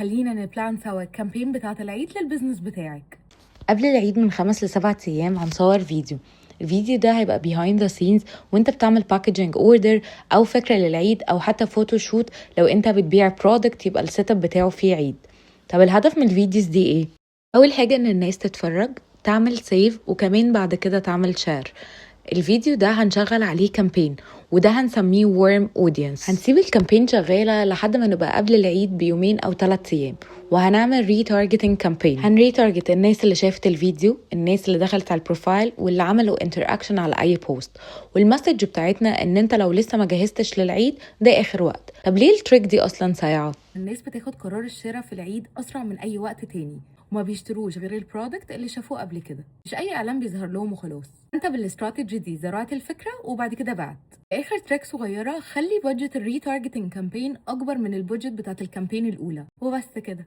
خلينا نبلان سوا الكامبين بتاعة العيد للبزنس بتاعك. قبل العيد من 5 ل7 أيام هنصور فيديو. الفيديو ده هيبقى behind the scenes وانت بتعمل packaging order او فكرة للعيد او حتى فوتو شوت. لو انت بتبيع product يبقى السيت اب بتاعه فيه عيد. طب الهدف من الفيديوز دي ايه؟ اول حاجة ان الناس تتفرج، تعمل سيف، وكمان بعد كده تعمل شير. الفيديو ده هنشغل عليه كامبين وده هنسميه warm audience. هنسيب الكامبين شغالة لحد ما نبقى قبل العيد بيومين أو 3 أيام، وهنعمل ريتارجتنج كامبين. هنريتارجت الناس اللي شافت الفيديو، الناس اللي دخلت على البروفايل، واللي عملوا انتراكشن على أي بوست. والمسج بتاعتنا إن أنت لو لسه ما جهزتش للعيد ده آخر وقت. طب ليه التريك دي أصلا سايعة؟ الناس بتاخد قرار الشراء في العيد أسرع من أي وقت تاني، وما بيشتروش غير البرودكت اللي شافوه قبل كده، مش أي إعلان بيظهر لهم وخلاص. أنت بالاستراتيجي دي زرعت الفكرة وبعد كده بعت. آخر تريك صغيرة، خلي بادجت الريتارجتنج كامبين أكبر من البادجت بتاعت الكامبين الأولى، وبس كده.